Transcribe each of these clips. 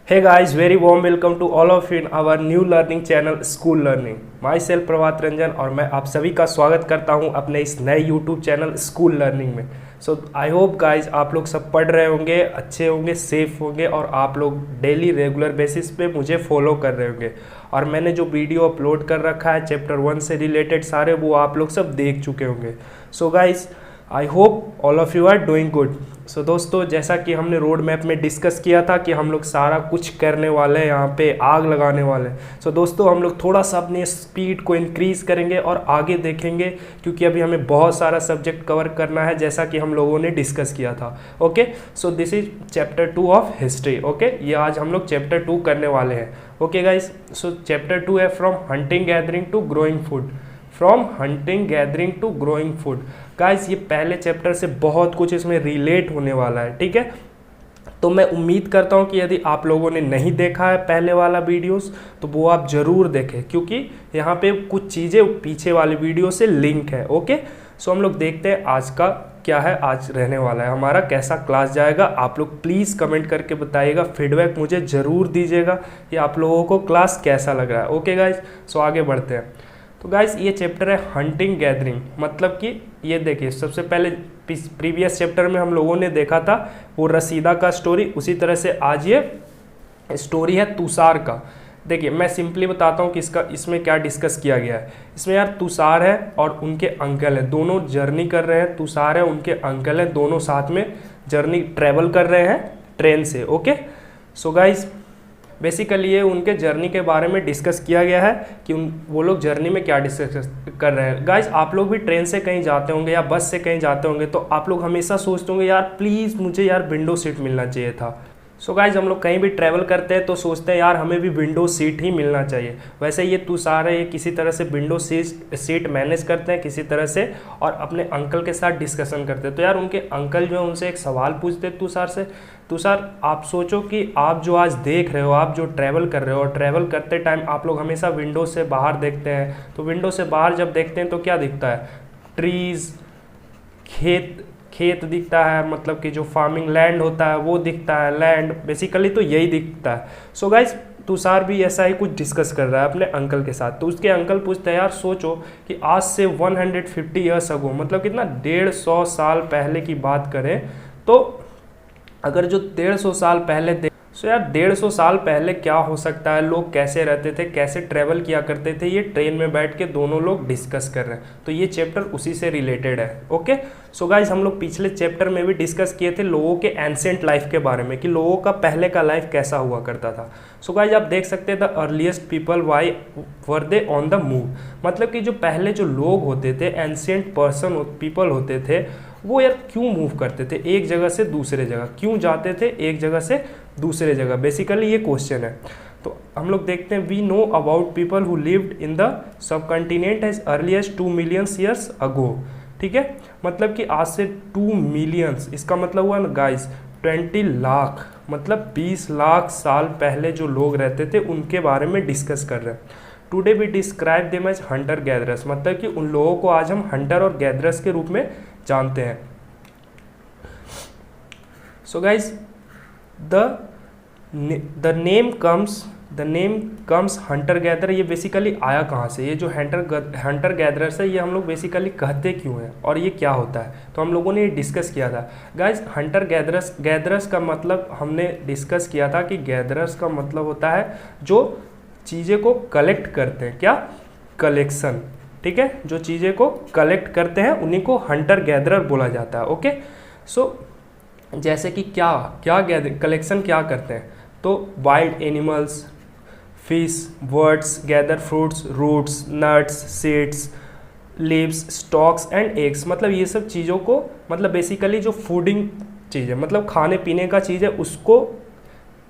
Hey guys, very warm welcome to all of you in our new learning channel School Learning. Myself Prabhat Ranjan और मैं आप सभी का स्वागत करता हूं अपने इस नए YouTube चैनल स्कूल लर्निंग में। सो आई होप गाइज आप लोग सब पढ़ रहे होंगे, अच्छे होंगे, सेफ होंगे और आप लोग डेली रेगुलर बेसिस पे मुझे फॉलो कर रहे होंगे। और मैंने जो वीडियो अपलोड कर रखा है चैप्टर 1 से रिलेटेड सारे वो आप लोग सब देख चुके होंगे। So guys I hope all of you are doing good. So दोस्तों, जैसा कि हमने रोड मैप में डिस्कस किया था कि हम लोग सारा कुछ करने वाले हैं, यहाँ पे आग लगाने वाले हैं। सो दोस्तों, हम लोग थोड़ा सा अपनी स्पीड को इंक्रीज़ करेंगे और आगे देखेंगे, क्योंकि अभी हमें बहुत सारा सब्जेक्ट कवर करना है जैसा कि हम लोगों ने डिस्कस किया था। Okay, so this is chapter 2 of history. Okay, ये आज हम लोग चैप्टर 2 करने वाले हैं। ओके गाइज, सो चैप्टर 2 है from hunting gathering to growing food. From hunting gathering to growing food. Guys, ये पहले चैप्टर से बहुत कुछ इसमें रिलेट होने वाला है, ठीक है। तो मैं उम्मीद करता हूँ कि यदि आप लोगों ने नहीं देखा है पहले वाला वीडियोस तो वो आप ज़रूर देखें, क्योंकि यहाँ पे कुछ चीज़ें पीछे वाली वीडियो से लिंक है। ओके, सो हम लोग देखते हैं आज का क्या है, आज रहने वाला है हमारा, कैसा क्लास जाएगा। आप लोग प्लीज़ कमेंट करके बताइएगा, फीडबैक मुझे ज़रूर दीजिएगा कि आप लोगों को क्लास कैसा लग रहा है। ओके गाइज, सो आगे बढ़ते हैं। तो गाइस, ये चैप्टर है हंटिंग गैदरिंग, मतलब कि ये देखिए, सबसे पहले प्रीवियस चैप्टर में हम लोगों ने देखा था वो रसीदा का स्टोरी, उसी तरह से आज ये स्टोरी है तुषार का। देखिए, मैं सिंपली बताता हूँ कि इसमें क्या डिस्कस किया गया है। इसमें यार तुषार है और उनके अंकल है, दोनों जर्नी कर रहे हैं। तुषार है, उनके अंकल है, दोनों साथ में जर्नी ट्रेवल कर रहे हैं ट्रेन से। ओके, सो गाइस, बेसिकली ये उनके जर्नी के बारे में डिस्कस किया गया है कि वो लोग जर्नी में क्या डिस्कस कर रहे हैं। गाइज, आप लोग भी ट्रेन से कहीं जाते होंगे या बस से कहीं जाते होंगे तो आप लोग हमेशा सोचते होंगे यार प्लीज़ मुझे यार विंडो सीट मिलना चाहिए था। सो गाइज, हम लोग कहीं भी ट्रैवल करते हैं तो सोचते हैं यार हमें भी विंडो सीट ही मिलना चाहिए। वैसे ये तुषार है, ये किसी तरह से विंडो सीट मैनेज करते हैं किसी तरह से और अपने अंकल के साथ डिस्कशन करते हैं। तो यार उनके अंकल जो है उनसे एक सवाल पूछते हैं तुषार से, तुषार आप सोचो कि आप जो आज देख रहे हो, आप जो ट्रैवल कर रहे हो और ट्रैवल करते टाइम आप लोग हमेशा विंडो से बाहर देखते हैं, तो विंडो से बाहर जब देखते हैं तो क्या दिखता है? ट्रीज़, खेत दिखता है, मतलब कि जो फार्मिंग लैंड होता है वो दिखता है, लैंड बेसिकली तो यही दिखता है। सो गाइज, तुषार भी ऐसा ही कुछ डिस्कस कर रहा है अपने अंकल के साथ। तो उसके अंकल पूछते हैं यार सोचो कि आज से 150 ईयर्स अगो, मतलब कितना 150 साल पहले की बात करें तो अगर जो 150 साल पहले सो यार 150 साल पहले क्या हो सकता है, लोग कैसे रहते थे, कैसे ट्रैवल किया करते थे, ये ट्रेन में बैठ के दोनों लोग डिस्कस कर रहे हैं। तो ये चैप्टर उसी से रिलेटेड है। ओके, सो गाइज, हम लोग पिछले चैप्टर में भी डिस्कस किए थे लोगों के एंशिएंट लाइफ के बारे में कि लोगों का पहले का लाइफ कैसा हुआ करता था। सो गाइज, आप देख सकते हैं the earliest people why were they on the move, मतलब कि जो पहले जो लोग होते थे, एंशिएंट पीपल होते थे, वो यार क्यों मूव करते थे एक जगह से दूसरे जगह, क्यों जाते थे एक जगह से दूसरे जगह, बेसिकली ये क्वेश्चन है। तो हम लोग देखते हैं we know about people who lived in the subcontinent as early as 2 million years ago. ठीक है, मतलब कि आज से 2 मिलियंस, इसका मतलब हुआ ना गाइस 20 लाख, मतलब 20 लाख साल पहले जो लोग रहते थे उनके बारे में डिस्कस कर रहे हैं। Today we describe them as hunter gatherers, मतलब कि उन लोगों को आज हम हंटर और गैदरर्स के रूप में जानते हैं। So guys, the name comes Hunter gather, ये बेसिकली आया कहाँ से? ये जो हंटर गैदरर्स है ये हम लोग बेसिकली कहते क्यों हैं और ये क्या होता है, तो हम लोगों ने ये डिस्कस किया था। गाइज, हंटर गैदरर्स का मतलब हमने डिस्कस किया था कि गैदरर्स का मतलब होता है जो चीज़ें को कलेक्ट करते हैं, क्या? कलेक्शन। ठीक है, जो चीज़ें को कलेक्ट करते हैं उन्हीं को हंटर गैदरर बोला जाता है। ओके, सो जैसे कि क्या कलेक्शन क्या करते हैं, तो wild animals, fish, birds, gather fruits, roots, nuts, seeds, leaves, stalks and eggs, मतलब ये सब चीज़ों को, मतलब बेसिकली जो फूडिंग चीज़ है, मतलब खाने पीने का चीज़ है, उसको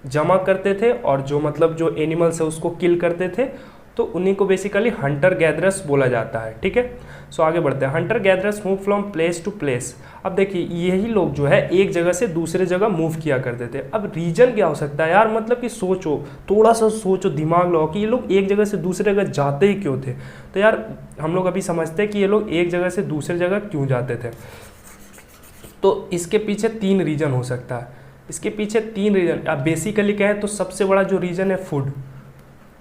जमा करते थे और जो मतलब जो एनिमल्स है उसको किल करते थे, तो उन्हीं को बेसिकली हंटर गैदरर्स बोला जाता है। ठीक है, सो आगे बढ़ते हैं। Hunter gatherers move from place to place. अब देखिए, यही लोग जो है एक जगह से दूसरे जगह मूव किया करते थे। अब रीजन क्या हो सकता है यार, मतलब कि सोचो, थोड़ा सा सोचो, दिमाग लगाओ कि ये लोग एक जगह से दूसरे जगह जाते ही क्यों थे। तो यार हम लोग अभी समझते हैं कि ये लोग एक जगह से दूसरे जगह क्यों जाते थे। तो इसके पीछे 3 रीजन हो सकता है। इसके पीछे 3 रीज़न, आप बेसिकली कहें तो सबसे बड़ा जो रीज़न है फूड,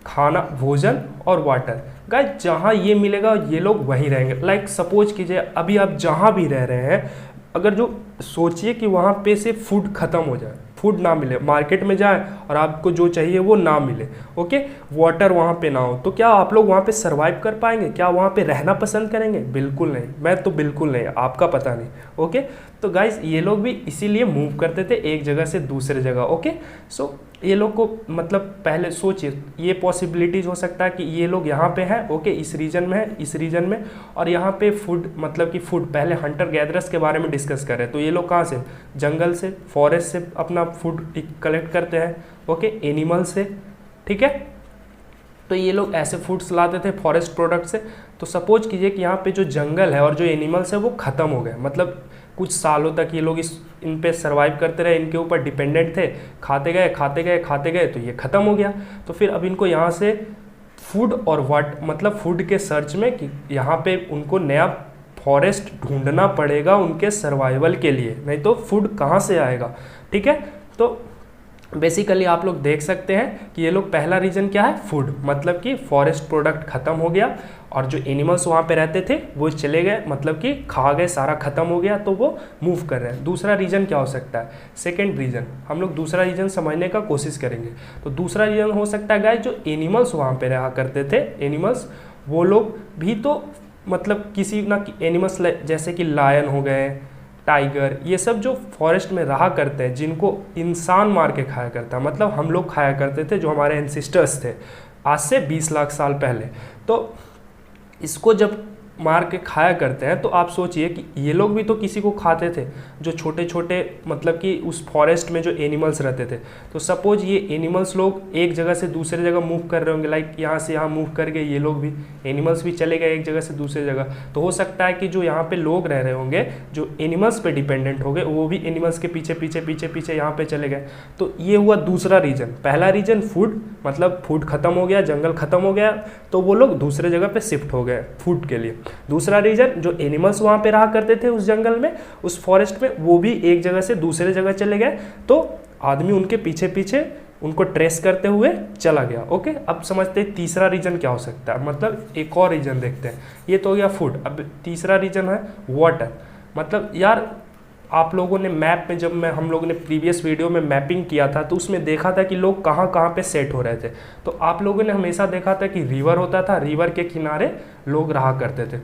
खाना, भोजन और वाटर। गाइस जहाँ ये मिलेगा ये लोग वहीं रहेंगे। लाइक सपोज कीजिए अभी आप जहाँ भी रह रहे हैं, अगर जो सोचिए कि वहाँ पे से फूड ख़त्म हो जाए, फूड ना मिले, मार्केट में जाए और आपको जो चाहिए वो ना मिले, ओके, वाटर वहाँ पे ना हो, तो क्या आप लोग वहाँ पे सरवाइव कर पाएंगे? क्या वहाँ पे रहना पसंद करेंगे? बिल्कुल नहीं, मैं तो बिल्कुल नहीं, आपका पता नहीं, ओके। तो गाइस ये लोग भी इसीलिए मूव करते थे एक जगह से दूसरे जगह, ओके। सो ये लोग को मतलब पहले सोचिए, ये पॉसिबिलिटीज़ हो सकता है कि ये लोग यहाँ पे हैं, ओके, इस रीजन में है, इस रीजन में, और यहाँ पे फूड मतलब कि फूड, पहले हंटर गैदरर्स के बारे में डिस्कस करें तो ये लोग कहाँ से, जंगल से, फॉरेस्ट से अपना फूड कलेक्ट करते हैं, ओके, एनिमल से, ठीक है। तो ये लोग ऐसे फूड्स लाते थे फॉरेस्ट प्रोडक्ट से। तो सपोज कीजिए कि यहाँ पे जो जंगल है और जो एनिमल्स है वो ख़त्म हो गए, मतलब कुछ सालों तक ये लोग इन पे सर्वाइव करते रहे, इनके ऊपर डिपेंडेंट थे, खाते गए खाते गए खाते गए, तो ये ख़त्म हो गया। तो फिर अब इनको यहाँ से फूड और मतलब फूड के सर्च में कि यहाँ पे उनको नया फॉरेस्ट ढूंढना पड़ेगा उनके सर्वाइवल के लिए, नहीं तो फूड कहाँ से आएगा, ठीक है। तो बेसिकली आप लोग देख सकते हैं कि ये लोग पहला रीज़न क्या है, फूड, मतलब कि फॉरेस्ट प्रोडक्ट ख़त्म हो गया और जो एनिमल्स वहाँ पे रहते थे वो चले गए, मतलब कि खा गए, सारा ख़त्म हो गया, तो वो मूव कर रहे हैं। दूसरा रीज़न क्या हो सकता है, सेकंड रीज़न, हम लोग दूसरा रीज़न समझने का कोशिश करेंगे। तो दूसरा रीज़न हो सकता है गाइस, जो एनिमल्स वहाँ पे रहा करते थे, एनिमल्स वो लोग भी तो मतलब किसी ना एनिमल्स जैसे कि लायन हो गए, टाइगर, ये सब जो फॉरेस्ट में रहा करते हैं, जिनको इंसान मार के खाया करता है, मतलब हम लोग खाया करते थे, जो हमारे एंसिस्टर्स थे आज से 20 लाख साल पहले। तो इसको जब मार के खाया करते हैं तो आप सोचिए कि ये लोग भी तो किसी को खाते थे, जो छोटे छोटे मतलब कि उस फॉरेस्ट में जो एनिमल्स रहते थे। तो सपोज ये एनिमल्स लोग एक जगह से दूसरे जगह मूव कर रहे होंगे, लाइक यहाँ से यहाँ मूव कर गए, ये लोग भी, एनिमल्स भी चले गए एक जगह से दूसरी जगह। तो हो सकता है कि जो यहाँ पे लोग रह रहे होंगे, जो एनिमल्स पे डिपेंडेंट हो गए, वो भी एनिमल्स के पीछे पीछे पीछे पीछे यहाँ पे चले गए। तो ये हुआ दूसरा रीजन। पहला रीजन फूड, मतलब फूड खत्म हो गया, जंगल खत्म हो गया, तो वो लोग दूसरे जगह पे शिफ्ट हो गए फूड के लिए। दूसरा रीजन, जो एनिमल्स वहाँ पे रहा करते थे उस जंगल में, उस फॉरेस्ट में, वो भी एक जगह से दूसरे जगह चले गए, तो आदमी उनके पीछे पीछे उनको ट्रेस करते हुए चला गया, ओके। अब समझते हैं तीसरा रीजन क्या हो सकता है, मतलब एक और रीजन देखते हैं। ये तो हो गया फूड, अब तीसरा रीजन है वाटर। मतलब यार आप लोगों ने मैप में, जब हम लोगों ने प्रीवियस वीडियो में मैपिंग किया था तो उसमें देखा था कि लोग कहाँ कहाँ पे सेट हो रहे थे। तो आप लोगों ने हमेशा देखा था कि रिवर होता था, रिवर के किनारे लोग रहा करते थे।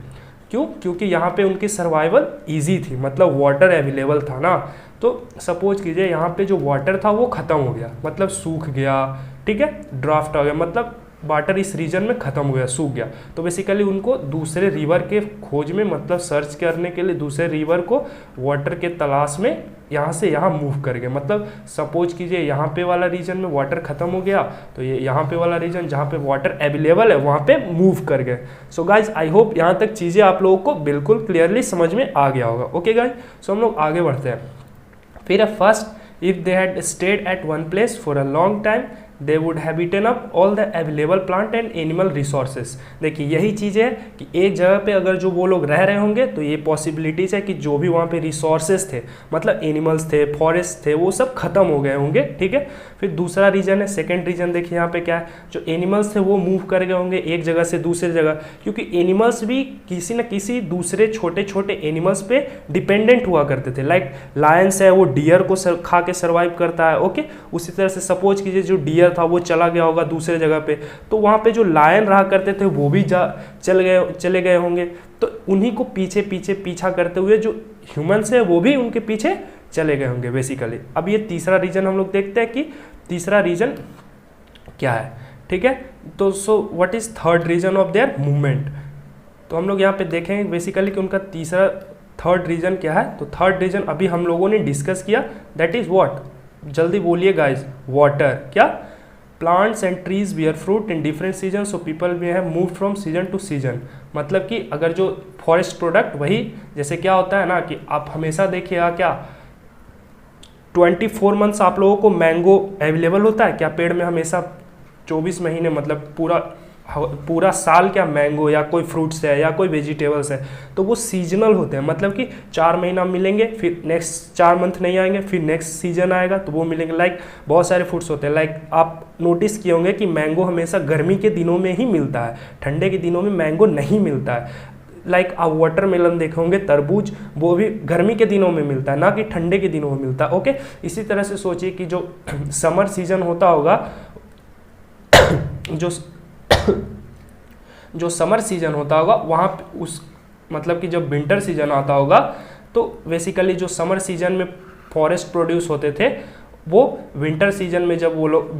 क्यों? क्योंकि यहाँ पे उनकी सर्वाइवल इजी थी, मतलब वाटर अवेलेबल था ना। तो सपोज कीजिए यहाँ पे जो वाटर था वो ख़त्म हो गया, मतलब सूख गया, ठीक है, ड्राफ्ट हो गया, मतलब वाटर इस रीजन में ख़त्म हो गया, सूख गया। तो बेसिकली उनको दूसरे रिवर के खोज में, मतलब सर्च करने के लिए दूसरे रिवर को वाटर के तलाश में यहाँ से यहाँ मूव कर गए। मतलब सपोज कीजिए यहाँ पे वाला रीजन में वाटर ख़त्म हो गया, तो ये यहाँ पे वाला रीजन जहाँ पे वाटर अवेलेबल है वहाँ पे मूव कर गए। सो गाइज आई होप यहाँ तक चीज़ें आप लोगों को बिल्कुल क्लियरली समझ में आ गया होगा, ओके गाइज। सो हम लोग आगे बढ़ते हैं। फिर first, if they had stayed at one place for a long time they would have eaten up all the available plant and animal resources। देखिए यही चीज़ है कि एक जगह पे अगर जो वो लोग रह रहे होंगे तो ये पॉसिबिलिटीज़ है कि जो भी वहाँ पे रिसोर्सेज थे, मतलब एनिमल्स थे, फॉरेस्ट थे, वो सब खत्म हो गए होंगे, ठीक है। फिर दूसरा रीजन है, सेकेंड रीजन देखिए यहाँ पे क्या है, जो एनिमल्स थे वो मूव कर गए होंगे एक जगह से दूसरी जगह, क्योंकि एनिमल्स भी किसी न किसी दूसरे छोटे छोटे एनिमल्स पे डिपेंडेंट हुआ करते थे। लाइक लायंस है, वो डियर को खा के सर्वाइव करता है, ओके। उसी तरह से सपोज कीजिए जो डियर था वो चला गया होगा दूसरे जगह पे, तो वहाँ पे जो लायन रहा करते थे वो भी चले गए होंगे। तो उन्हीं को पीछे पीछे पीछा करते हुए जो ह्यूमंस है वो भी उनके पीछे चले गए होंगे बेसिकली। अब ये तीसरा रीजन हम लोग देखते हैं कि तीसरा रीजन क्या है, ठीक है। तो so what is third reason of their movement. तो हम लोग यहाँ पे देखेंगे बेसिकली कि उनका थर्ड रीजन क्या है। तो थर्ड रीजन अभी हम लोगों ने डिस्कस किया, दैट इज व्हाट, जल्दी बोलिए गाइज, वाटर। क्या? Plants and trees bear fruit in different season, so people वे have move from season to season. मतलब कि अगर जो फॉरेस्ट प्रोडक्ट, वही जैसे क्या होता है ना कि आप हमेशा देखिएगा क्या 24 मंथ्स आप लोगों को मैंगो अवेलेबल होता है क्या पेड़ में, हमेशा 24 महीने, मतलब पूरा पूरा साल क्या मैंगो या कोई फ्रूट्स है या कोई वेजिटेबल्स है, तो वो सीजनल होते हैं, मतलब कि 4 महीना मिलेंगे, फिर नेक्स्ट 4 मंथ नहीं आएंगे, फिर नेक्स्ट सीजन आएगा तो वो मिलेंगे। लाइक बहुत सारे फ्रूट्स होते हैं, लाइक आप नोटिस किए होंगे कि मैंगो हमेशा गर्मी के दिनों में ही मिलता है, ठंडे के दिनों में मैंगो नहीं मिलता है। लाइक आप वाटरमेलन देखे होंगे, तरबूज, वो भी गर्मी के दिनों में मिलता है, ना कि ठंडे के दिनों में मिलता है। ओके, इसी तरह से सोचिए कि जो समर सीजन होता होगा, जो समर सीजन होता होगा वहाँ पे उस मतलब कि जब विंटर सीजन आता होगा तो बेसिकली जो समर सीजन में फॉरेस्ट प्रोड्यूस होते थे वो विंटर सीजन में, जब वो लोग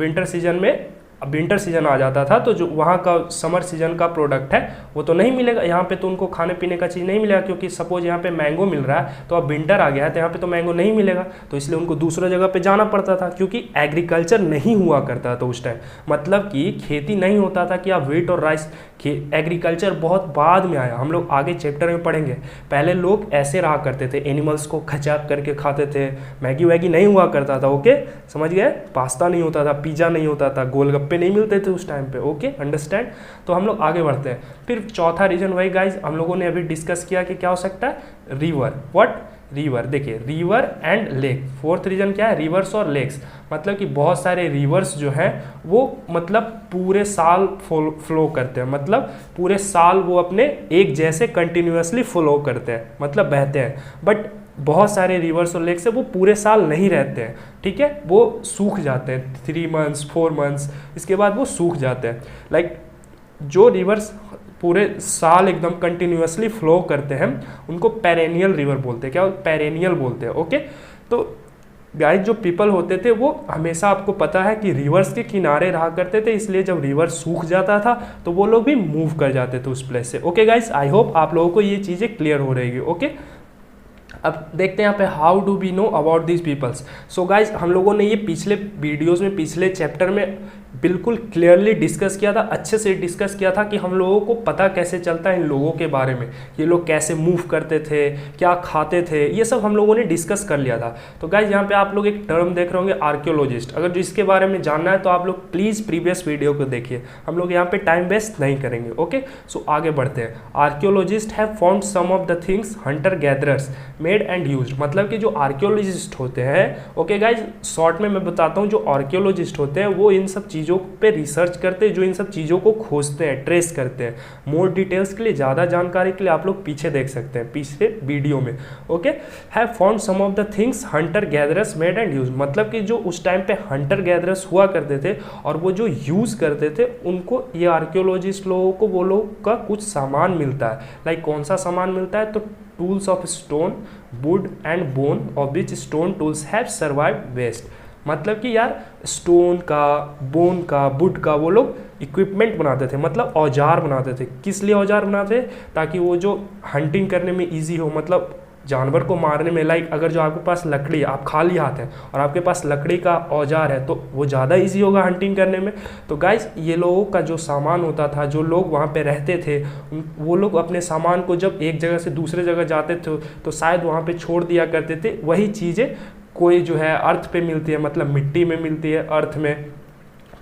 विंटर सीजन आ जाता था तो जो वहाँ का समर सीजन का प्रोडक्ट है वो तो नहीं मिलेगा यहाँ पे, तो उनको खाने पीने का चीज़ नहीं मिलेगा, क्योंकि सपोज यहाँ पे मैंगो मिल रहा है तो अब विंटर आ गया है तो यहाँ पे तो मैंगो नहीं मिलेगा, तो इसलिए उनको दूसरे जगह पे जाना पड़ता था, क्योंकि एग्रीकल्चर नहीं हुआ करता था उस टाइम, मतलब कि खेती नहीं होता था कि आप व्हीट और राइस। एग्रीकल्चर बहुत बाद में आया, हम लोग आगे चैप्टर में पढ़ेंगे। पहले लोग ऐसे रहा करते थे, एनिमल्स को खचाप करके खाते थे, मैगी वैगी नहीं हुआ करता था। ओके, समझ गए, पास्ता नहीं होता था, पिज़्ज़ा नहीं होता था, गोलगप्पे नहीं मिलते थे उस टाइम पे। Okay, understand. तो हम लोग आगे बढ़ते हैं। फिर चौथा रीजन वही गाइज हम लोगों ने अभी डिस्कस किया कि क्या हो सकता है, रिवर। What, river. देखिए, river and lake. Fourth reason क्या है, रिवर्स और लेक्स, मतलब कि बहुत सारे रिवर्स जो हैं वो मतलब पूरे साल फ्लो करते हैं, मतलब पूरे साल वो अपने एक जैसे कंटिन्यूअसली फ्लो करते हैं, मतलब बहते हैं। बट बहुत सारे रिवर्स और लेक्स है वो पूरे साल नहीं रहते हैं, ठीक है, वो सूख जाते हैं 3 मंथ्स 4 मंथ्स, इसके बाद वो सूख जाते हैं। लाइक जो रिवर्स पूरे साल एकदम कंटिन्यूअसली फ्लो करते हैं उनको पेरेनियल रिवर बोलते हैं। क्या, पेरेनियल बोलते हैं। ओके, तो गाइस जो पीपल होते थे वो हमेशा, आपको पता है कि रिवर्स के किनारे रहा करते थे, इसलिए जब रिवर सूख जाता था तो वो लोग भी मूव कर जाते थे उस प्लेस से। ओके गाइस, आई होप आप लोगों को ये चीज़ें क्लियर हो रहेगी। ओके, अब देखते हैं यहाँ पे how do we know about this peoples. So guys हम लोगों ने ये पिछले वीडियोज़ में, पिछले चैप्टर में बिल्कुल क्लियरली डिस्कस किया था, अच्छे से डिस्कस किया था कि हम लोगों को पता कैसे चलता है इन लोगों के बारे में, ये लोग कैसे मूव करते थे, क्या खाते थे, ये सब हम लोगों ने डिस्कस कर लिया था। तो गाइज यहाँ पे आप लोग एक टर्म देख रहे होंगे, आर्कियोलॉजिस्ट। अगर जो इसके बारे में जानना है तो आप लोग प्लीज़ प्रीवियस वीडियो को देखिए, हम लोग यहाँ पे टाइम वेस्ट नहीं करेंगे। ओके, सो आगे बढ़ते हैं। Archaeologist have found some of the things hunter gatherers made and used, मतलब कि जो आर्कियोलॉजिस्ट होते हैं, ओके गाइज शॉर्ट में मैं बताता हूँ, जो आर्कियोलॉजिस्ट होते हैं वो इन सब चीज़ों पे रिसर्च करते हैं, जो इन सब चीज़ों को खोजते हैं, ट्रेस करते हैं। मोर डिटेल्स के लिए, ज़्यादा जानकारी के लिए आप लोग पीछे देख सकते हैं, पीछे वीडियो में। Okay, have found some of the things hunter gatherers made and use, मतलब कि जो उस टाइम पे हंटर गैदरर्स हुआ करते थे और वो जो यूज़ करते थे उनको ये आर्कियोलॉजिस्ट लोगों को वो लोग का कुछ सामान मिलता है। लाइक कौन सा सामान मिलता है, तो tools of stone, wood and bone of which stone tools have survived best, मतलब कि यार स्टोन का, बोन का, वुड का वो लोग इक्विपमेंट बनाते थे, मतलब औजार बनाते थे। किस लिए औजार बनाते थे, ताकि वो जो हंटिंग करने में इजी हो, मतलब जानवर को मारने में। लाइक अगर जो आपके पास लकड़ी है, आप खाली हाथ हैं और आपके पास लकड़ी का औजार है तो वो ज़्यादा इजी होगा हंटिंग करने में। तो गाइस ये लोगों का जो सामान होता था, जो लोग वहाँ पे रहते थे, वो लोग अपने सामान को जब एक जगह से दूसरे जगह जाते थे तो शायद वहाँ पे छोड़ दिया करते थे। वही चीज़ें कोई जो है अर्थ पे मिलती है, मतलब मिट्टी में मिलती है अर्थ में,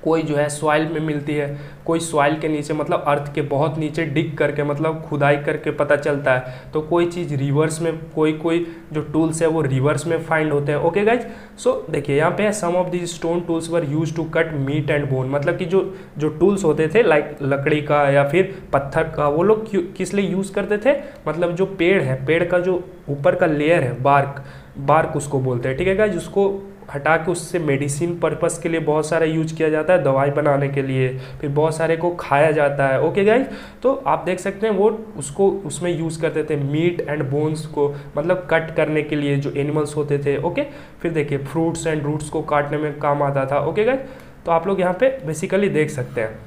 कोई जो है सॉइल में मिलती है, कोई सॉइल के नीचे, मतलब अर्थ के बहुत नीचे डिग करके, मतलब खुदाई करके पता चलता है। तो कोई चीज़ रिवर्स में, कोई जो टूल्स है वो रिवर्स में फाइंड होते हैं। ओके गाइज, सो देखिए यहाँ पे some of the stone tools were used to cut meat and bone, मतलब कि जो टूल्स होते थे लाइक लकड़ी का या फिर पत्थर का, वो लोग किस लिए यूज़ करते थे, मतलब जो पेड़ है, पेड़ का जो ऊपर का लेयर है, बार्क उसको बोलते हैं, ठीक है गाइज, उसको हटा के उससे मेडिसिन पर्पस के लिए बहुत सारा यूज किया जाता है, दवाई बनाने के लिए, फिर बहुत सारे को खाया जाता है। ओके गाइज, तो आप देख सकते हैं वो उसको उसमें यूज़ करते थे, मीट एंड बोन्स को, मतलब कट करने के लिए जो एनिमल्स होते थे। ओके, फिर देखिए फ्रूट्स एंड रूट्स को काटने में काम आता था। ओके गाइज, तो आप लोग यहाँ पे बेसिकली देख सकते हैं।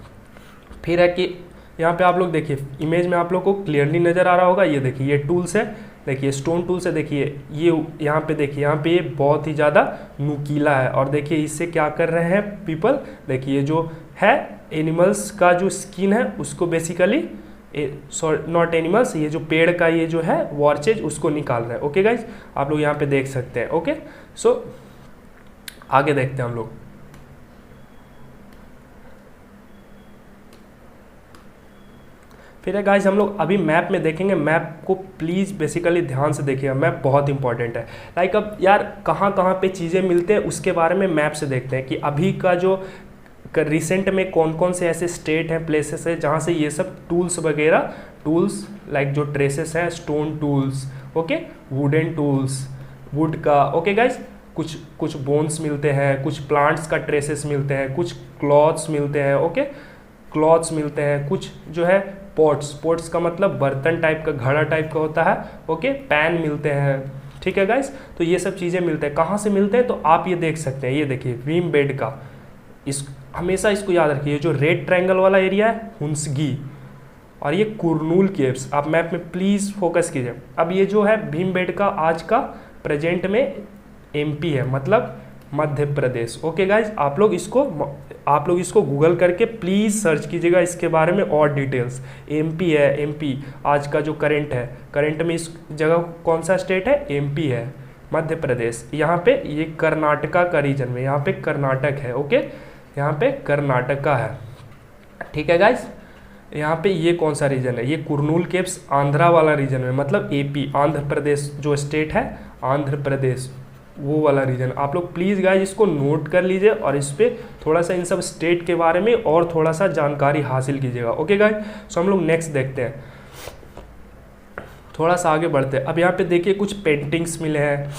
फिर है कि यहाँ पे आप लोग देखिए इमेज में आप लोग को क्लियरली नज़र आ रहा होगा, ये देखिए ये टूल्स है, देखिए स्टोन टूल्स है, देखिए ये यहाँ पे देखिए, यहाँ पे ये बहुत ही ज़्यादा नुकीला है और देखिए इससे क्या कर रहे हैं पीपल, देखिए जो है एनिमल्स का जो स्किन है उसको बेसिकली, नॉट एनिमल्स, ये जो पेड़ का ये जो है वॉर्चेज उसको निकाल रहे हैं। ओके गाइज, आप लोग यहाँ पे देख सकते हैं। ओके, सो आगे देखते हैं हम लोग। फिर है गाइज हम लोग अभी मैप में देखेंगे। मैप को प्लीज़ बेसिकली ध्यान से देखिएगा, मैप बहुत इंपॉर्टेंट है। लाइक अब यार कहाँ कहाँ पे चीज़ें मिलते हैं उसके बारे में मैप से देखते हैं कि अभी का जो रिसेंट में कौन कौन से ऐसे स्टेट हैं, प्लेसेस है जहाँ से ये सब टूल्स वगैरह, टूल्स लाइक जो ट्रेसेस हैं, stone tools, okay, wooden tools, would का, ओके गाइज, कुछ कुछ बोन्स मिलते हैं, कुछ प्लांट्स का ट्रेसेस मिलते हैं, कुछ क्लॉथ्स मिलते हैं, ओके, क्लॉथ्स मिलते हैं, कुछ जो है पॉट्स, पॉट्स का मतलब बर्तन टाइप का, घड़ा टाइप का होता है, ओके, पैन मिलते हैं, ठीक है गाइस। तो ये सब चीज़ें मिलते हैं। कहाँ से मिलते हैं तो आप ये देख सकते हैं, ये देखिए भीम बेड का, इस हमेशा इसको याद रखिए, जो रेड ट्रायंगल वाला एरिया है हुंसगी, और ये कुरनूल केव्स, आप मैप में प्लीज़ फोकस कीजिए। अब ये जो है भीम बेड का आज का प्रेजेंट में एमपी है, मतलब मध्य प्रदेश, ओके गाइज। आप लोग इसको गूगल करके प्लीज़ सर्च कीजिएगा इसके बारे में और डिटेल्स। एमपी है, एमपी आज का जो करंट है, करंट में इस जगह कौन सा स्टेट है, एमपी है, मध्य प्रदेश। यहाँ पे ये कर्नाटका का रीजन में, यहाँ पे कर्नाटक है, ओके, यहाँ पे कर्नाटका है, ठीक है गाइज। यहाँ पे ये कौन सा रीजन है, ये कुरनूल केव्स आंध्रा वाला रीजन में, मतलब एपी, आंध्र प्रदेश जो स्टेट है, आंध्र प्रदेश वो वाला रीजन। आप लोग प्लीज़ गाइज इसको नोट कर लीजिए और इस पर थोड़ा सा इन सब स्टेट के बारे में और थोड़ा सा जानकारी हासिल कीजिएगा, ओके गाइज। सो हम लोग नेक्स्ट देखते हैं, थोड़ा सा आगे बढ़ते हैं। अब यहाँ पे देखिए कुछ पेंटिंग्स मिले हैं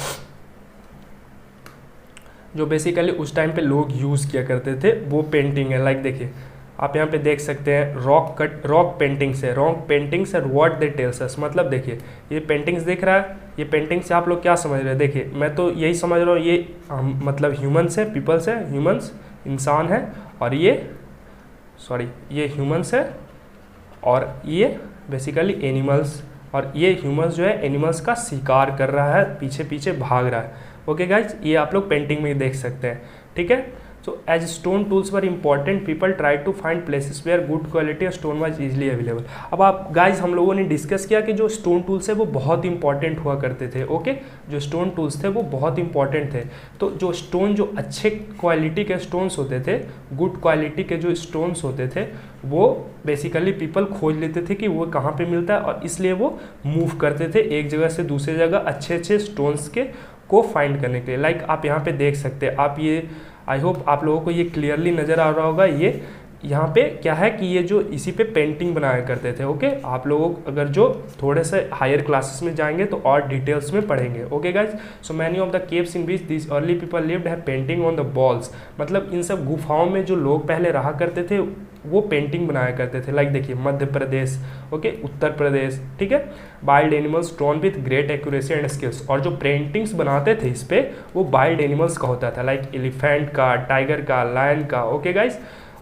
जो बेसिकली उस टाइम पे लोग यूज़ किया करते थे, वो पेंटिंग है। लाइक देखिए आप यहाँ पे देख सकते हैं रॉक पेंटिंग्स है, rock paintings and what they tells us, मतलब देखिए ये पेंटिंग्स दिख रहा है, ये पेंटिंग से आप लोग क्या समझ रहे हैं, देखिए मैं तो यही समझ रहा हूँ, ये मतलब ह्यूमंस है, पीपल्स है, ह्यूमंस इंसान है, और ये ह्यूमंस है, और ये बेसिकली एनिमल्स, और ये ह्यूमंस जो है एनिमल्स का शिकार कर रहा है, पीछे पीछे भाग रहा है, ओके गाइज। ये आप लोग पेंटिंग में देख सकते हैं, ठीक है। So as stone tools were important, people try to find places where good quality of stone was easily available. अब आप गाइज हम लोगों ने डिस्कस किया कि जो स्टोन टूल्स है वो बहुत इंपॉर्टेंट हुआ करते थे, ओके, जो स्टोन टूल्स थे वो बहुत इंपॉर्टेंट थे। तो जो स्टोन, जो अच्छे क्वालिटी के स्टोन्स होते थे, गुड क्वालिटी के जो स्टोन्स होते थे, वो बेसिकली पीपल खोज लेते थे कि वो कहाँ पे मिलता है, और इसलिए वो मूव करते थे एक जगह से दूसरी जगह अच्छे अच्छे स्टोन्स के को फाइंड करने के लिए। लाइक आप यहाँ पे देख सकते हैं, आप ये आई होप आप लोगों को ये क्लियरली नज़र आ रहा होगा। ये यहाँ पे क्या है कि ये जो इसी पे पेंटिंग बनाया करते थे, ओके। आप लोगों अगर जो थोड़े से हायर क्लासेस में जाएंगे तो और डिटेल्स में पढ़ेंगे, okay guys. So many of the caves in which this early people lived have painting on the walls, मतलब इन सब गुफाओं में जो लोग पहले रहा करते थे वो पेंटिंग बनाया करते थे। लाइक देखिए मध्य प्रदेश, ओके, उत्तर प्रदेश, ठीक है। Wild animals drawn with great accuracy and skills, और जो पेंटिंग्स बनाते थे इस पे वो वाइल्ड एनिमल्स का होता था, लाइक एलिफेंट का, टाइगर का, लायन का, ओके गाइज।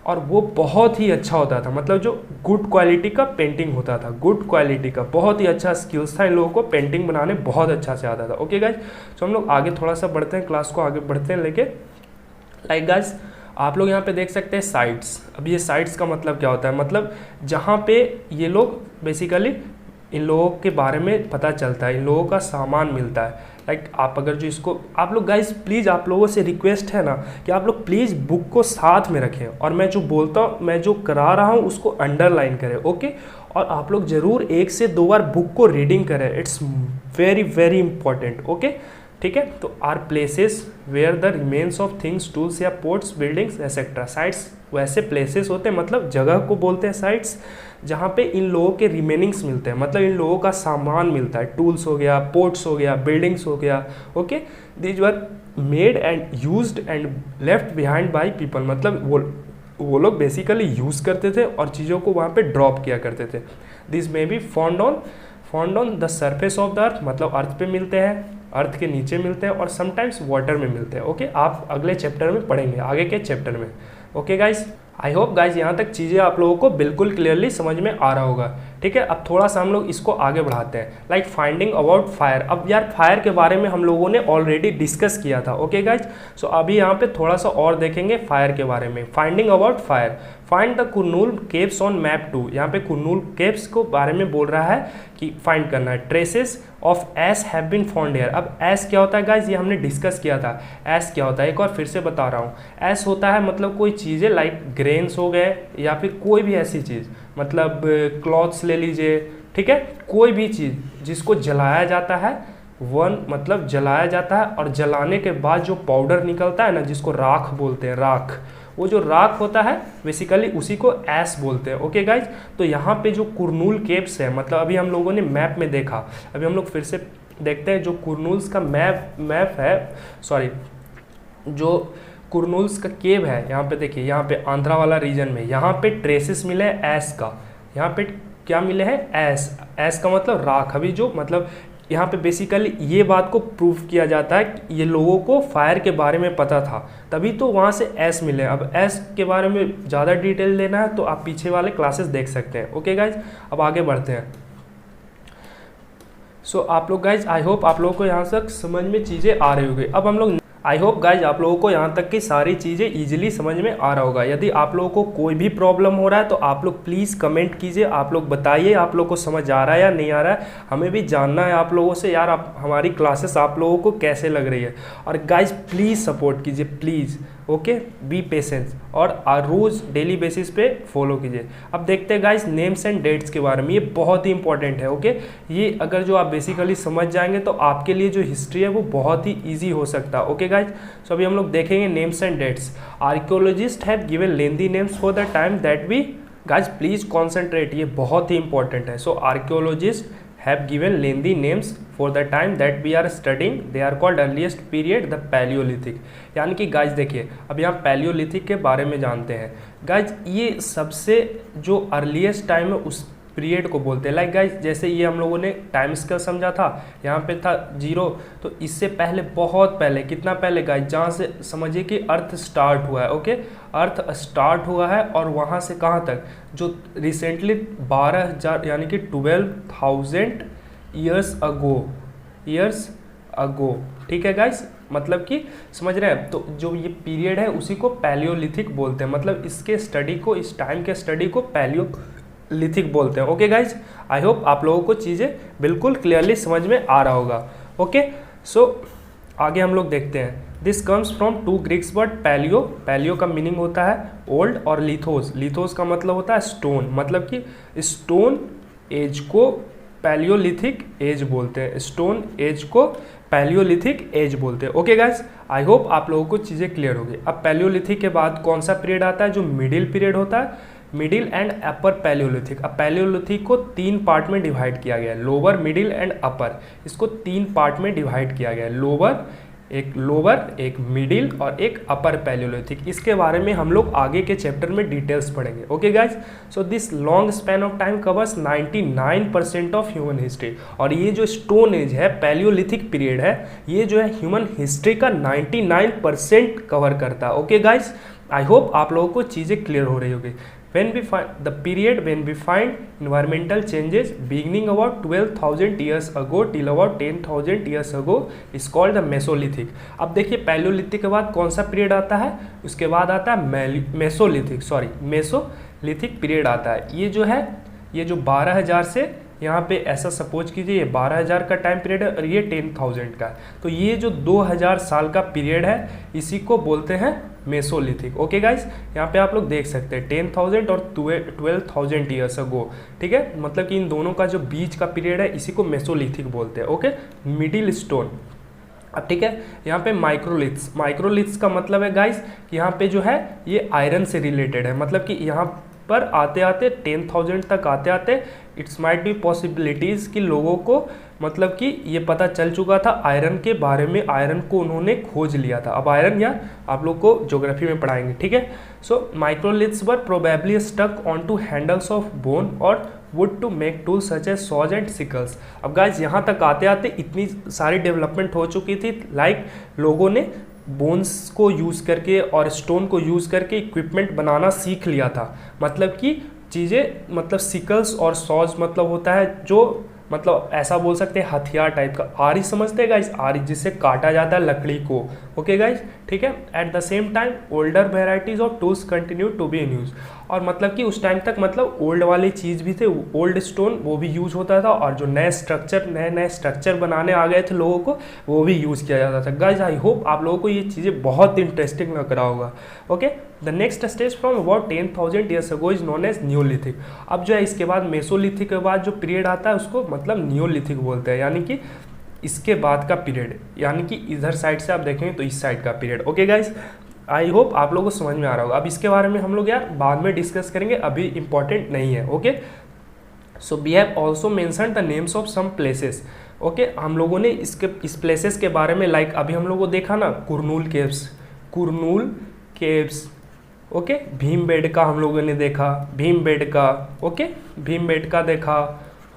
और वो बहुत ही अच्छा होता था, मतलब जो गुड क्वालिटी का पेंटिंग होता था, गुड क्वालिटी का, बहुत ही अच्छा स्किल्स था इन लोगों को, पेंटिंग बनाने बहुत अच्छा से आता था, ओके गाइज। सो हम लोग आगे थोड़ा सा बढ़ते हैं, क्लास को आगे बढ़ते हैं लेके। लाइक गाइज आप लोग यहाँ पे देख सकते हैं साइट्स। अब ये साइट्स का मतलब क्या होता है, मतलब जहाँ पे ये लोग बेसिकली इन लोगों के बारे में पता चलता है, इन लोगों का सामान मिलता है। लाइक आप अगर जो इसको आप लोग गाइज प्लीज़ आप लोगों से रिक्वेस्ट है ना कि आप लोग प्लीज़ बुक को साथ में रखें, और मैं जो बोलता हूँ, मैं जो करा रहा हूँ उसको अंडरलाइन करें, ओके। और आप लोग ज़रूर 1 से 2 बार बुक को रीडिंग करें, it's very very important, okay, ठीक है। तो are places where the remains of things, tools या पोर्ट्स, बिल्डिंग्स एक्सेट्रा। साइट्स वैसे प्लेसेस होते हैं, मतलब जगह को बोलते हैं साइट्स, जहाँ पे इन लोगों के रिमेनिंग्स मिलते हैं, मतलब इन लोगों का सामान मिलता है, टूल्स हो गया, पोर्ट्स हो गया, बिल्डिंग्स हो गया, okay. These were made and used and left behind by people, मतलब वो लोग बेसिकली यूज़ करते थे और चीज़ों को वहाँ पे ड्रॉप किया करते थे। This may be found on the surface of the earth, मतलब अर्थ पे मिलते हैं, अर्थ के नीचे मिलते हैं, और समटाइम्स वाटर में मिलते हैं, ओके। आप अगले चैप्टर में पढ़ेंगे, आगे के चैप्टर में, okay guys. I hope guys यहाँ तक चीज़ें आप लोगों को बिल्कुल क्लियरली समझ में आ रहा होगा, ठीक है। अब थोड़ा सा हम लोग इसको आगे बढ़ाते हैं। Like finding about fire. अब यार फायर के बारे में हम लोगों ने ऑलरेडी डिस्कस किया था, ओके गाइज। सो अभी यहाँ पे थोड़ा सा और देखेंगे फायर के बारे में। Finding about fire, find the Kurnool caves on map 2। यहाँ पे कुरनूल केव्स को बारे में बोल रहा है कि फाइंड करना है। Traces of ash have been found here. अब एस क्या होता है गाइज, ये हमने डिस्कस किया था। एस क्या होता है, एक और फिर से बता रहा हूँ। एस होता है मतलब कोई चीज़ें लाइक ग्रेन्स हो गए या फिर कोई भी ऐसी चीज़ मतलब क्लॉथ्स ले लीजिए, ठीक है, कोई भी चीज़ जिसको जलाया जाता है, वन मतलब जलाया जाता है और जलाने के बाद जो पाउडर निकलता है ना, जिसको राख बोलते हैं, राख, वो जो राख होता है बेसिकली उसी को ऐश बोलते हैं। ओके गाइज, तो यहाँ पे जो कुरनूल केव्स है, मतलब अभी हम लोगों ने मैप में देखा, अभी हम लोग फिर से देखते हैं जो कुरनूल्स का मैप है, सॉरी, जो कुरनूल्स का केव है, यहाँ पे देखिए, यहाँ पे आंध्रा वाला रीजन में, यहाँ पे ट्रेसेस मिले हैं ऐश का, यहाँ पे क्या मिले हैं, ऐश का मतलब राख। अभी जो मतलब यहाँ पे बेसिकली ये बात को प्रूव किया जाता है कि ये लोगों को फायर के बारे में पता था, तभी तो वहाँ से ऐश मिले। अब ऐश के बारे में ज़्यादा डिटेल लेना है तो आप पीछे वाले क्लासेस देख सकते हैं। ओके गाइज, अब आगे बढ़ते हैं। सो आप लोग गाइज, आई होप आप लोगों को यहाँ तक समझ में चीज़ें आ रही होगी। अब हम लोग, आई होप गाइज आप लोगों को यहाँ तक की सारी चीज़ें इजीली समझ में आ रहा होगा। यदि आप लोगों को कोई भी प्रॉब्लम हो रहा है तो आप लोग प्लीज़ कमेंट कीजिए, आप लोग बताइए आप लोगों को समझ आ रहा है या नहीं आ रहा है। हमें भी जानना है आप लोगों से, यार आप हमारी क्लासेस आप लोगों को कैसे लग रही है। और गाइज प्लीज़ सपोर्ट कीजिए, प्लीज़, ओके, बी पेशेंस, और रोज़ डेली बेसिस पे फॉलो कीजिए। अब देखते हैं गाइज नेम्स एंड डेट्स के बारे में, ये बहुत ही इंपॉर्टेंट है। ओके, ये अगर जो आप बेसिकली समझ जाएंगे तो आपके लिए जो हिस्ट्री है वो बहुत ही ईजी हो सकता है। ओके गाइज, सो अभी हम लोग देखेंगे names and dates. Archaeologist have given lengthy names for the time that we, guys please concentrate, ये बहुत ही इंपॉर्टेंट है। So archaeologist have given lengthy names for the time that we are studying. They are called earliest period the Paleolithic। यानी कि guys देखिए, अब यहाँ Palaeolithic के बारे में जानते हैं। गाइज ये सबसे जो अर्लीस्ट टाइम है उस पीरियड को बोलते हैं। लाइक गाइज जैसे ये हम लोगों ने टाइम स्केल समझा था, यहाँ पे था 0, तो इससे पहले, बहुत पहले, कितना पहले गाइज, जहाँ से समझिए कि अर्थ स्टार्ट हुआ है। ओके, अर्थ स्टार्ट हुआ है और वहाँ से कहाँ तक, जो रिसेंटली 12,000 यानी कि 12,000 ईयर्स अगो, ठीक है गाइज, मतलब कि समझ रहे हैं। तो जो ये पीरियड है उसी को पैलियोलिथिक बोलते हैं, मतलब इसके स्टडी को, इस टाइम के स्टडी को पैलियोलिथिक बोलते हैं। ओके गाइज, आई होप आप लोगों को चीज़ें बिल्कुल क्लियरली समझ में आ रहा होगा। ओके, सो आगे हम लोग देखते हैं। This comes from 2 Greeks word palaeo, palaeo का मीनिंग होता है ओल्ड, और लिथोस, लिथोस का मतलब होता है स्टोन, मतलब कि स्टोन एज को पैलियोलिथिक एज बोलते हैं, स्टोन एज को पैलियोलिथिक एज बोलते हैं। ओके गाइज, आई होप आप लोगों को चीज़ें क्लियर होगी। अब पैलियोलिथिक के बाद कौन सा पीरियड आता है, जो मिडिल पीरियड होता है, मिडिल एंड अपर पैलियोलिथिक। अब पैलियोलिथिक को 3 पार्ट में डिवाइड किया गया है, लोअर, मिडिल एंड अपर, इसको 3 पार्ट में डिवाइड किया गया है, लोअर, एक मिडिल और एक अपर पैलियोलिथिक। इसके बारे में हम लोग आगे के चैप्टर में डिटेल्स पढ़ेंगे। Okay guys, so this long span of time covers 99% of human history. और ये जो स्टोन एज है, पैलियोलिथिक पीरियड है, ये जो है ह्यूमन हिस्ट्री का 99% कवर करता है। ओके गाइज, आई होप आप लोगों को चीज़ें क्लियर हो रही होगी। When we find the period when we find environmental changes beginning about 12,000 years ago till about 10,000 years ago is called the Mesolithic। अब देखिए पैलियोलिथिक के बाद कौन सा पीरियड आता है, उसके बाद आता है मेसोलिथिक पीरियड आता है। ये जो है, ये जो 12,000 से यहाँ पे ऐसा सपोज कीजिए ये 12,000 का टाइम पीरियड है और ये 10,000 का है, तो ये जो 2,000 साल का पीरियड है इसी को बोलते हैं मेसोलिथिक। ओके गाइस, यहाँ पे आप लोग देख सकते हैं 10,000 और 12,000 ईयर्स अगो, ठीक है, मतलब कि इन दोनों का जो बीच का पीरियड है इसी को मेसोलिथिक बोलते हैं। Okay, middle stone. अब ठीक है, यहाँ पे माइक्रोलिथ्स का मतलब है गाइस कि यहाँ पे जो है ये आयरन से रिलेटेड है, मतलब कि यहाँ पर आते आते 10,000 तक आते आते इट्स माइट बी पॉसिबिलिटीज़ कि लोगों को मतलब कि ये पता चल चुका था आयरन के बारे में, आयरन को उन्होंने खोज लिया था। अब आयरन या आप लोग को ज्योग्राफी में पढ़ाएंगे, ठीक है। So microliths were probably stuck on to handles of bone और wood to make tools such as saws and sickles. अब गाइज यहाँ तक आते आते इतनी सारी डेवलपमेंट हो चुकी थी, लाइक लोगों ने बोन्स को यूज़ करके और स्टोन को यूज़ करके इक्विपमेंट बनाना सीख लिया था, मतलब कि चीज़ें, मतलब सिकल्स और सॉज मतलब होता है जो, मतलब ऐसा बोल सकते हैं हथियार टाइप का, आरी समझते हैं गाइस, आरी जिससे काटा जाता है लकड़ी को। ओके गाइस, ठीक है। At the same time older varieties of tools continue to be in use, और मतलब कि उस टाइम तक मतलब ओल्ड वाली चीज़ भी थे, ओल्ड स्टोन वो भी यूज होता था, और जो नए स्ट्रक्चर बनाने आ गए थे लोगों को वो भी यूज़ किया जाता था। गाइस आई होप आप लोगों को ये चीज़ें बहुत इंटरेस्टिंग लग रहा होगा। Okay, the next stage from about 10,000 years ago is known as Neolithic. अब जो है इसके बाद मेसोलिथिक के बाद जो पीरियड आता है उसको मतलब न्यूलिथिक बोलते हैं, यानी कि इसके बाद का पीरियड, यानी कि इधर साइड से आप देखेंगे तो इस साइड का पीरियड। ओके गाइस, आई होप आप लोगों को समझ में आ रहा होगा। अब इसके बारे में हम लोग यार बाद में डिस्कस करेंगे, अभी इंपॉर्टेंट नहीं है। Okay, so we have also mention the names of some places. Okay, हम लोगों ने इस प्लेसेस के बारे में लाइक अभी हम लोगों को देखा ना, कुरनूल केव्स। ओके, भीमबेडका हम लोगों ने देखा, भीमबेडका। ओके, भीमबेडका देखा,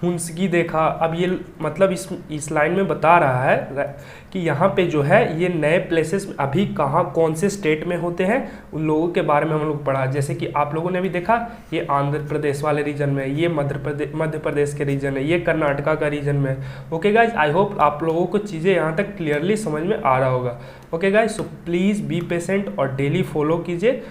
हुंसगी देखा। अब ये मतलब इस लाइन में बता रहा है कि यहाँ पे जो है ये नए प्लेसेस अभी कहाँ कौन से स्टेट में होते हैं, उन लोगों के बारे में हम लोग पढ़ा। जैसे कि आप लोगों ने भी देखा ये आंध्र प्रदेश वाले रीजन में, ये मध्य प्रदेश के रीजन है, ये कर्नाटका का रीजन में। ओके गाइज, आई होप आप लोगों को चीज़ें यहाँ तक क्लियरली समझ में आ रहा होगा। Okay guys, so please be patient और डेली फॉलो कीजिए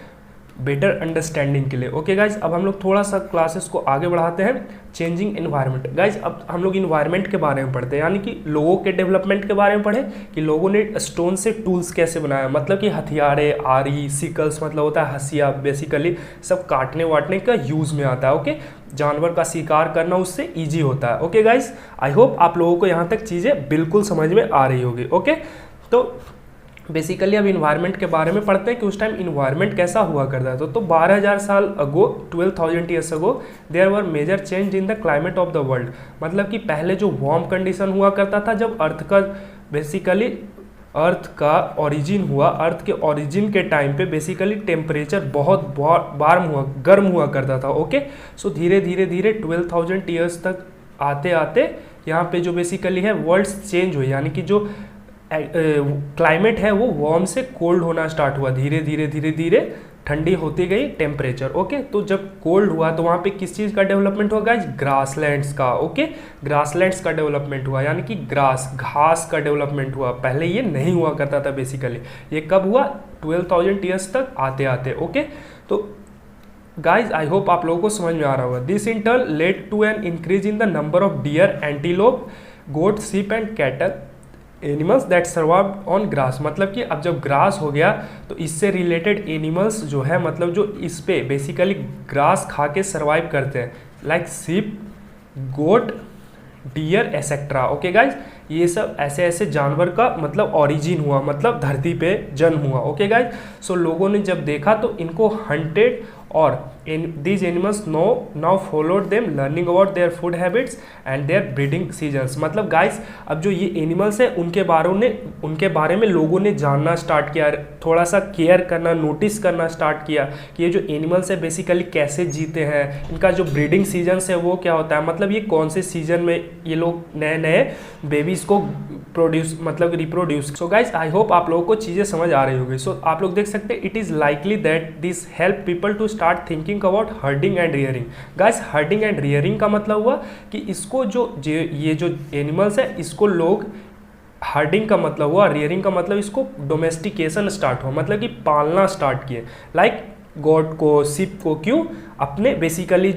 बेटर अंडरस्टैंडिंग के लिए। ओके गाइज, अब हम लोग थोड़ा सा क्लासेस को आगे बढ़ाते हैं। Changing environment. गाइज, अब हम लोग इन्वायरमेंट के बारे में पढ़ते हैं, यानी कि लोगों के डेवलपमेंट के बारे में पढ़े कि लोगों ने स्टोन से टूल्स कैसे बनाया, मतलब कि हथियारे, आरी, सिकल्स, मतलब होता है हसिया, बेसिकली सब काटने वाटने का यूज़ में आता है। ओके, जानवर का शिकार करना उससे ईजी होता है। ओके गाइज, आई होप आप लोगों को यहाँ तक चीज़ें बिल्कुल समझ में आ रही होगी। ओके, तो बेसिकली अब इन्वायरमेंट के बारे में पढ़ते हैं कि उस टाइम इन्वायरमेंट कैसा हुआ करता था। तो 12,000 साल ago, 12,000 years ago, there were major change in the climate of the world. मतलब कि पहले जो वार्म कंडीशन हुआ करता था, जब अर्थ का बेसिकली अर्थ का ओरिजिन हुआ, अर्थ के ओरिजिन के टाइम पे बेसिकली टेम्परेचर बहुत गर्म हुआ करता था। ओके, सो धीरे धीरे 12,000 ईयर्स तक आते आते यहाँ पे जो बेसिकली है वर्ल्ड चेंज हुई, यानी कि जो क्लाइमेट है वो वार्म से कोल्ड होना स्टार्ट हुआ, धीरे धीरे ठंडी होती गई टेम्परेचर। ओके, तो जब कोल्ड हुआ तो वहाँ पे किस चीज़ का डेवलपमेंट हुआ गाइस? ग्रासलैंड्स का। ओके, ग्रासलैंड्स का डेवलपमेंट हुआ, यानी कि घास का डेवलपमेंट हुआ। पहले ये नहीं हुआ करता था बेसिकली, ये कब हुआ? 12,000 ईयर्स तक आते आते। ओके, तो गाइज आई होप आप लोगों को समझ में आ रहा होगा। This in turn led to an increase in the number of deer, antelope, goat, sheep and cattle, animals that survived on grass. मतलब कि अब जब ग्रास हो गया तो इससे रिलेटेड एनिमल्स जो है, मतलब जो इस पे बेसिकली ग्रास खा के सर्वाइव करते हैं, लाइक सीप, गोट, डियर एसेट्रा। ओके गाइज, ये सब ऐसे ऐसे जानवर का मतलब ओरिजिन हुआ, मतलब धरती पे जन्म हुआ। ओके गाइज, सो लोगों ने जब देखा तो इनको हंटेड और these animals now followed them, learning about their food habits and their breeding seasons। मतलब गाइस, अब जो ये एनिमल्स है उनके बारे में लोगों ने जानना स्टार्ट किया, थोड़ा सा केयर करना, नोटिस करना स्टार्ट किया कि ये जो एनिमल्स है बेसिकली कैसे जीते हैं, इनका जो ब्रीडिंग सीजन्स है वो क्या होता है, मतलब ये कौन से सीजन में ये लोग नए नए बेबीज़ को प्रोड्यूस मतलब रिप्रोड्यूस। सो गाइस, आई होप आप लोगों को चीज़ें समझ आ रही होगी। सो आप लोग देख सकते हैं, it is likely that this help people to start thinking about herding and rearing. Guys, herding and rearing का मतलब हुआ कि इसको ये जो एनिमल्स है इसको लोग, हर्डिंग का मतलब हुआ, रियरिंग का मतलब इसको डोमेस्टिकेशन स्टार्ट हुआ, मतलब कि पालना स्टार्ट किए, लाइक गोट को, सिप को। क्यों? अपने बेसिकली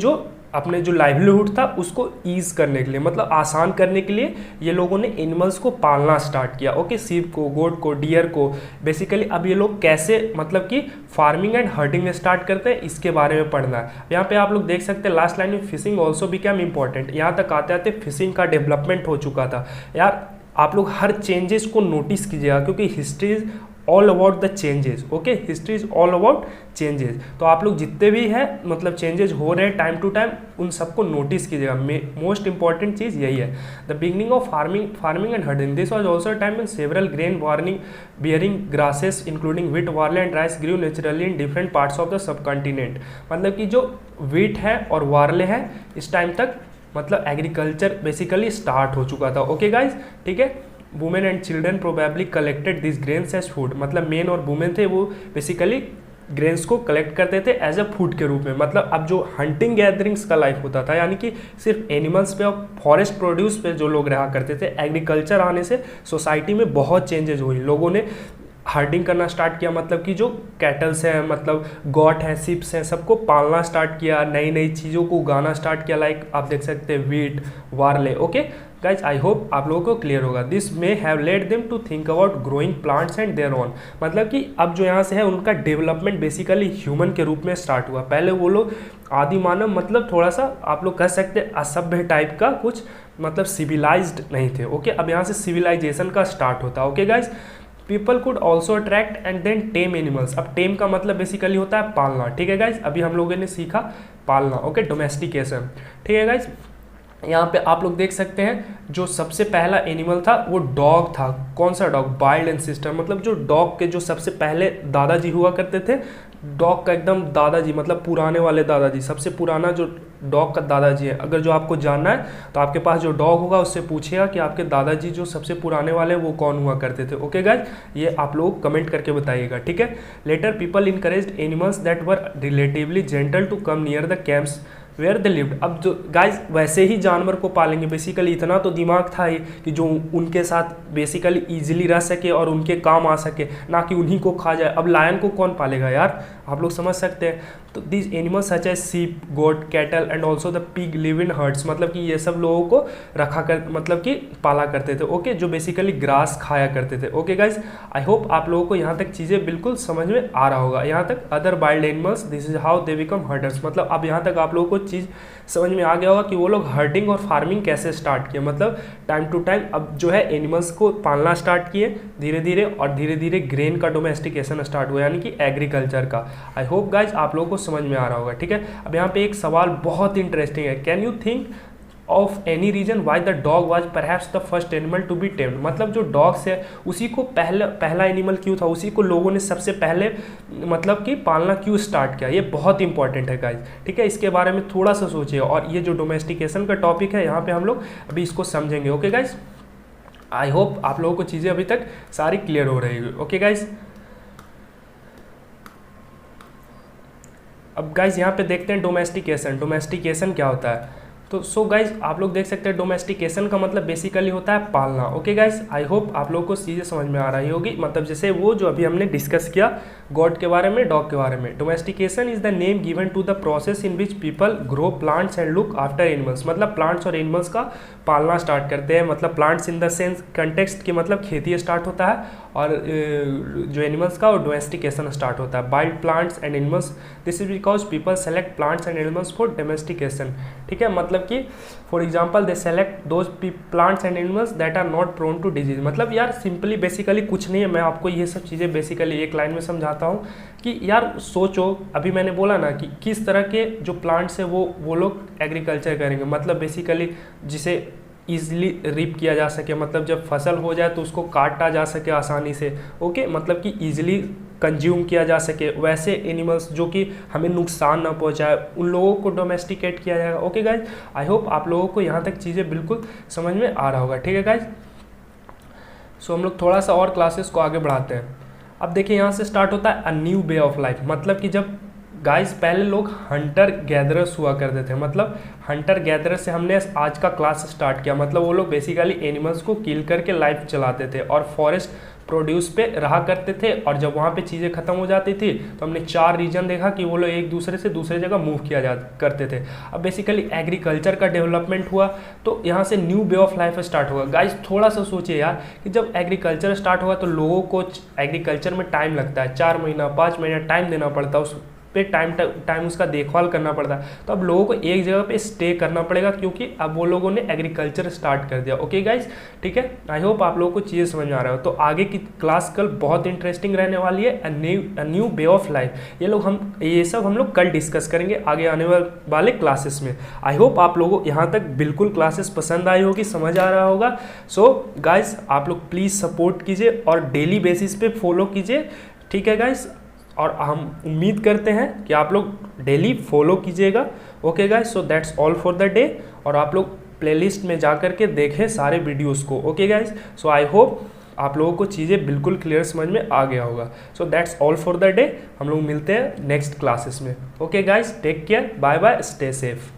अपने जो लाइवलीहुड था उसको ईज करने के लिए, मतलब आसान करने के लिए ये लोगों ने एनिमल्स को पालना स्टार्ट किया। ओके, सीप को, गोट को, डियर को। बेसिकली अब ये लोग कैसे मतलब कि फार्मिंग एंड हर्डिंग स्टार्ट करते हैं, इसके बारे में पढ़ना है। यहाँ पे आप लोग देख सकते हैं लास्ट लाइन में फिशिंग ऑल्सो बिकम इम्पॉर्टेंट। यहाँ तक आते आते फिशिंग का डेवलपमेंट हो चुका था। यार आप लोग हर चेंजेस को नोटिस कीजिएगा, क्योंकि history is all about the changes. Okay, history is all about changes. तो आप लोग जितने भी है मतलब चेंजेस हो रहे हैं टाइम टू टाइम, उन सबको नोटिस कीजिएगा। मोस्ट इंपॉर्टेंट चीज़ यही है। The beginning of farming and herding, this was also time in several grain bearing grasses including wheat, barley and rice grew naturally in different parts of the subcontinent. मतलब कि जो wheat है और वार्ले है इस टाइम तक मतलब agriculture basically start हो चुका था। ओके गाइज, ठीक है। Women and children probably collected this grains as food. मतलब मेन और वुमेन थे वो बेसिकली ग्रेन्स को कलेक्ट करते थे एज अ फूड के रूप में। मतलब अब जो हंटिंग गैदरिंग्स का लाइफ होता था, यानी कि सिर्फ एनिमल्स पे और फॉरेस्ट प्रोड्यूस पे जो लोग रहा करते थे, एग्रीकल्चर आने से सोसाइटी में बहुत चेंजेस हुई। लोगों ने हर्डिंग करना स्टार्ट किया, मतलब कि जो कैटल्स हैं, मतलब गॉट हैं, शिप्स हैं, सबको पालना स्टार्ट किया, नई नई चीज़ों को उगाना स्टार्ट किया। लाइक आप देख सकते हैं wheat, barley. Okay, guys I hope आप लोगों को क्लियर होगा। This may have led them to think about growing plants and their own, मतलब कि अब जो यहाँ से है उनका डेवलपमेंट बेसिकली ह्यूमन के रूप में स्टार्ट हुआ। पहले वो लोग आदि मानव, मतलब थोड़ा सा आप लोग कह सकते हैं असभ्य टाइप का कुछ, मतलब सिविलाइज्ड नहीं थे। ओके, अब यहाँ से सिविलाइजेशन का स्टार्ट होता है। Okay guys, people could also attract and then tame animals. अब टेम का मतलब बेसिकली होता है पालना। ठीक है गाइज, अभी हम लोगों ने सीखा पालना। Okay, domestication. ठीक है गाइज, यहाँ पे आप लोग देख सकते हैं जो सबसे पहला एनिमल था वो डॉग था। कौन सा डॉग? वाइल्ड एंसेस्टर, मतलब जो डॉग के जो सबसे पहले दादाजी हुआ करते थे, डॉग का एकदम दादाजी, मतलब पुराने वाले दादाजी, सबसे पुराना जो डॉग का दादाजी है। अगर जो आपको जानना है तो आपके पास जो डॉग होगा उससे पूछिएगा कि आपके दादाजी जो सबसे पुराने वाले वो कौन हुआ करते थे। ओके गाइज, ये आप लोग कमेंट करके बताइएगा। ठीक है, later people encouraged animals that were relatively gentle to come near the camps where they lived. अब जो गाइज वैसे ही जानवर को पालेंगे, बेसिकली इतना तो दिमाग था ही कि जो उनके साथ बेसिकली इजीली रह सके और उनके काम आ सके, ना कि उन्हीं को खा जाए। अब लायन को कौन पालेगा यार, आप लोग समझ सकते हैं। तो these animals such as sheep, goat, cattle and also the pig live in herds, मतलब कि ये सब लोगों को रखा कर, मतलब कि पाला करते थे। ओके, जो बेसिकली ग्रास खाया करते थे। ओके गाइज, आई होप आप लोगों को यहाँ तक चीज़ें बिल्कुल समझ में आ रहा होगा। यहाँ तक other wild animals, this is how they become herders, मतलब अब यहाँ तक आप लोगों को चीज़ समझ में आ गया होगा कि वो लोग हर्टिंग और फार्मिंग कैसे स्टार्ट किए। मतलब टाइम टू टाइम अब जो है एनिमल्स को पालना स्टार्ट किए धीरे धीरे, और धीरे धीरे ग्रेन का डोमेस्टिकेशन स्टार्ट हुआ, यानी कि एग्रीकल्चर का। आई होप गाइज आप लोगों को समझ में आ रहा होगा। ठीक है, अब यहाँ पे एक सवाल बहुत इंटरेस्टिंग है। Can you think of any reason why the dog was perhaps the first animal to be tamed, मतलब जो डॉग्स है उसी को पहला एनिमल क्यों था, उसी को लोगों ने सबसे पहले मतलब कि पालना क्यों स्टार्ट किया। ये बहुत इंपॉर्टेंट है गाइज। ठीक है, इसके बारे में थोड़ा सा सोचिए, और ये जो डोमेस्टिकेशन का टॉपिक है यहाँ पे हम लोग अभी इसको समझेंगे। ओके गाइज, आई होप आप लोगों को चीज़ें अभी तक सारी क्लियर हो रही है। ओके गाइज, अब गाइज यहाँ पे देखते हैं डोमेस्टिकेशन। डोमेस्टिकेशन क्या होता है? तो सो गाइज आप लोग देख सकते हैं डोमेस्टिकेशन का मतलब बेसिकली होता है पालना। ओके गाइज, आई होप आप लोगों को चीज़ें समझ में आ रही होगी। मतलब जैसे वो जो अभी हमने डिस्कस किया गॉड के बारे में, डॉग के बारे में। Domestication is the name given to the process in which people grow plants and look after animals, मतलब प्लांट्स और एनिमल्स का पालना स्टार्ट करते हैं। मतलब plants in the sense context की, मतलब खेती स्टार्ट होता है, और जो एनिमल्स का वो डोमेस्टिकेशन स्टार्ट होता है। Wild plants and animals, this is because people select plants and animals for domestication. ठीक है, मतलब कि for example they select those plants and animals that are not prone to disease. मतलब यार सिंपली बेसिकली कुछ नहीं है, मैं आपको ये सब चीज़ें बेसिकली एक लाइन में समझाता हूँ कि यार सोचो, अभी मैंने बोला ना कि किस तरह के जो प्लांट्स है वो लोग एग्रीकल्चर करेंगे। मतलब बेसिकली जिसे ईजिली रिप किया जा सके, मतलब जब फसल हो जाए तो उसको काटा जा सके आसानी से। ओके, मतलब कि ईजिली कंज्यूम किया जा सके, वैसे एनिमल्स जो कि हमें नुकसान ना पहुंचाए, उन लोगों को डोमेस्टिकेट किया जाएगा। ओके गाइज, आई होप आप लोगों को यहाँ तक चीज़ें बिल्कुल समझ में आ रहा होगा। ठीक है गाइज, सो हम लोग थोड़ा सा और क्लासेस को आगे बढ़ाते हैं। अब देखिए यहाँ से स्टार्ट होता है a new way of life. मतलब कि जब गाइस पहले लोग हंटर गैदरर्स हुआ करते थे, मतलब हंटर गैदरर से हमने आज का क्लास स्टार्ट किया। मतलब वो लोग बेसिकली एनिमल्स को किल करके लाइफ चलाते थे और फॉरेस्ट प्रोड्यूस पे रहा करते थे। और जब वहाँ पे चीज़ें ख़त्म हो जाती थी तो हमने 4 रीजन देखा कि वो लोग एक दूसरे से दूसरे जगह मूव किया जा करते थे। अब बेसिकली एग्रीकल्चर का डेवलपमेंट हुआ तो यहाँ से new way of life start होगा। गाइस थोड़ा सा सोचिए यार कि जब एग्रीकल्चर स्टार्ट हुआ तो लोगों को एग्रीकल्चर में टाइम लगता है, 4 महीना 5 महीना टाइम देना पड़ता है, उस पे टाइम उसका देखभाल करना पड़ता है। तो अब लोगों को एक जगह पे स्टे करना पड़ेगा क्योंकि अब वो लोगों ने एग्रीकल्चर स्टार्ट कर दिया। ओके गाइस, ठीक है, आई होप आप लोगों को चीज़ें समझ में आ रहा हो। तो आगे की क्लास कल बहुत इंटरेस्टिंग रहने वाली है, a new way of life. ये सब हम लोग कल डिस्कस करेंगे आगे आने वाले क्लासेस में। आई होप आप लोगों को यहाँ तक बिल्कुल क्लासेस पसंद आई होगी, समझ आ रहा होगा। सो गाइस आप लोग प्लीज़ सपोर्ट कीजिए और डेली बेसिस पे फॉलो कीजिए, ठीक है गाइस। और हम उम्मीद करते हैं कि आप लोग डेली फॉलो कीजिएगा। Okay guys, so that's all for the day. और आप लोग प्लेलिस्ट में जा कर के देखें सारे वीडियोस को। ओके गाइस, सो आई होप आप लोगों को चीज़ें बिल्कुल क्लियर समझ में आ गया होगा। So that's all for the day. हम लोग मिलते हैं नेक्स्ट क्लासेस में। Okay guys, take care, bye bye, stay safe.